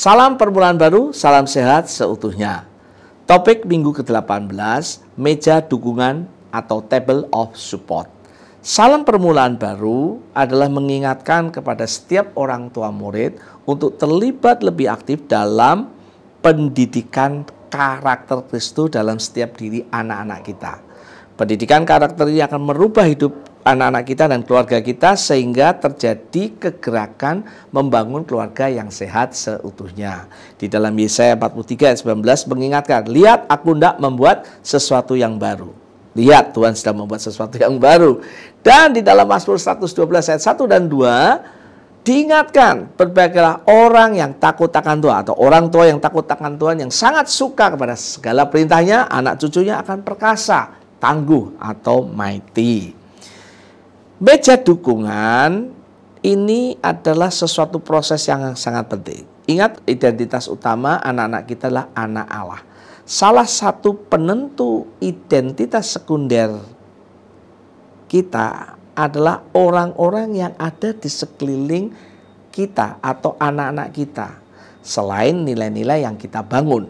Salam permulaan baru, salam sehat seutuhnya. Topik minggu ke-18, meja dukungan atau table of support. Salam permulaan baru adalah mengingatkan kepada setiap orang tua murid untuk terlibat lebih aktif dalam pendidikan karakter Kristus dalam setiap diri anak-anak kita. Pendidikan karakter ini akan merubah hidup anak-anak kita dan keluarga kita sehingga terjadi kegerakan membangun keluarga yang sehat seutuhnya. Di dalam Yesaya 43 ayat 19 mengingatkan, lihat aku hendak membuat sesuatu yang baru. Lihat Tuhan sedang membuat sesuatu yang baru. Dan di dalam Mazmur 112 ayat 1 dan 2 diingatkan, berbagailah orang yang takut akan Tuhan atau orang tua yang takut akan Tuhan yang sangat suka kepada segala perintahnya, anak cucunya akan perkasa, tangguh atau mighty. Meja dukungan ini adalah sesuatu proses yang sangat penting. Ingat, identitas utama anak-anak kita adalah anak Allah. Salah satu penentu identitas sekunder kita adalah orang-orang yang ada di sekeliling kita atau anak-anak kita. Selain nilai-nilai yang kita bangun.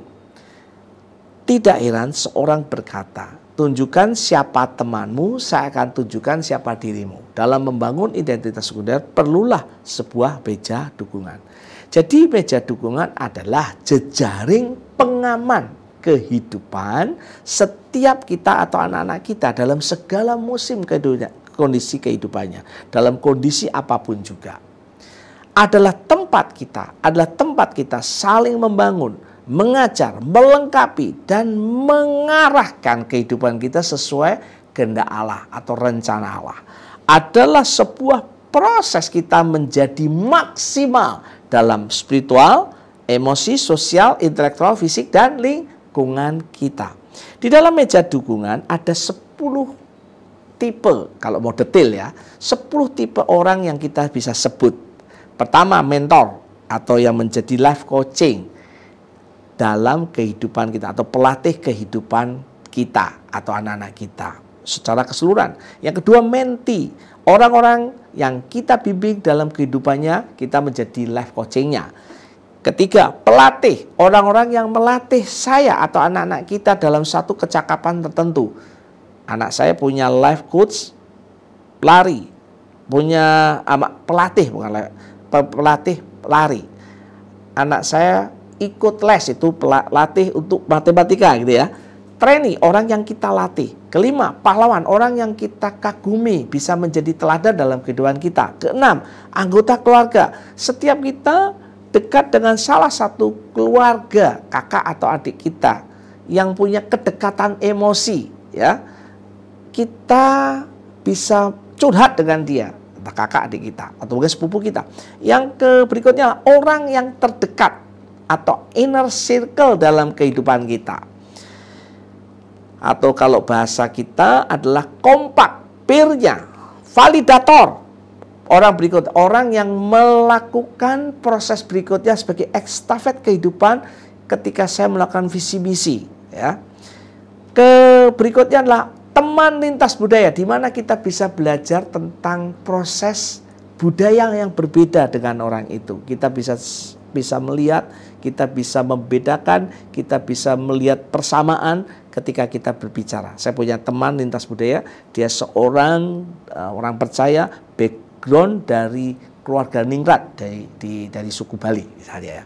Tidak heran seorang berkata, tunjukkan siapa temanmu, saya akan tunjukkan siapa dirimu. Dalam membangun identitas sekunder, perlulah sebuah meja dukungan. Jadi meja dukungan adalah jejaring pengaman kehidupan setiap kita atau anak-anak kita dalam segala musim kondisi kehidupannya. Dalam kondisi apapun juga. Adalah tempat kita saling membangun, mengajar, melengkapi, dan mengarahkan kehidupan kita sesuai kehendak Allah atau rencana Allah. Adalah sebuah proses kita menjadi maksimal dalam spiritual, emosi, sosial, intelektual, fisik, dan lingkungan kita. Di dalam meja dukungan ada 10 tipe, kalau mau detail ya, 10 tipe orang yang kita bisa sebut. Pertama, mentor atau yang menjadi life coaching dalam kehidupan kita atau pelatih kehidupan kita atau anak-anak kita secara keseluruhan. Yang kedua, mentee, orang-orang yang kita bimbing dalam kehidupannya, kita menjadi life coachingnya. Ketiga, pelatih, orang-orang yang melatih saya atau anak-anak kita dalam satu kecakapan tertentu. Anak saya punya life coach lari, punya pelatih pelatih lari. Anak saya ikut les, itu pelatih untuk matematika gitu ya. Trainee, orang yang kita latih. Kelima, pahlawan, orang yang kita kagumi bisa menjadi teladan dalam kehidupan kita. Keenam, anggota keluarga. Setiap kita dekat dengan salah satu keluarga, kakak atau adik kita yang punya kedekatan emosi, ya. Kita bisa curhat dengan dia, entah kakak adik kita atau mungkin sepupu kita. Yang berikutnya, orang yang terdekat atau inner circle dalam kehidupan kita. Atau kalau bahasa kita adalah kompak, peernya, validator. Orang berikut, orang yang melakukan proses berikutnya sebagai estafet kehidupan ketika saya melakukan visi misi. Ya. Berikutnya adalah teman lintas budaya, di mana kita bisa belajar tentang proses budaya yang berbeda dengan orang itu. Kita bisa melihat, kita bisa membedakan, kita bisa melihat persamaan ketika kita berbicara. Saya punya teman lintas budaya, dia seorang orang percaya, background dari keluarga ningrat dari suku Bali misalnya ya.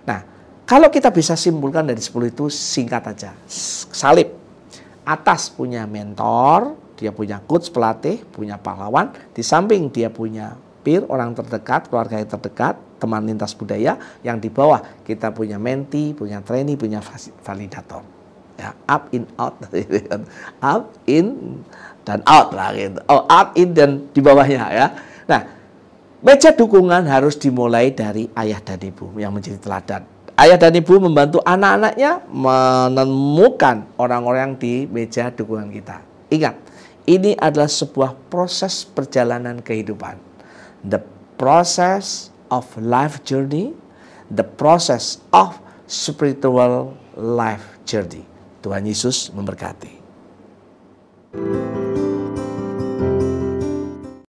Nah, kalau kita bisa simpulkan dari 10 itu singkat aja. Salib. Atas punya mentor, dia punya coach pelatih, punya pahlawan. Di samping dia punya peer, orang terdekat, keluarga yang terdekat, teman lintas budaya. Yang di bawah kita punya mentee, punya trainee, punya validator. Ya, up, in, out. Up, in, dan out lah gitu. Oh, up, in, dan di bawahnya ya. Nah, meja dukungan harus dimulai dari ayah dan ibu yang menjadi teladan. Ayah dan ibu membantu anak-anaknya menemukan orang-orang di meja dukungan kita. Ingat, ini adalah sebuah proses perjalanan kehidupan. The process of life journey, the process of spiritual life journey. Tuhan Yesus memberkati.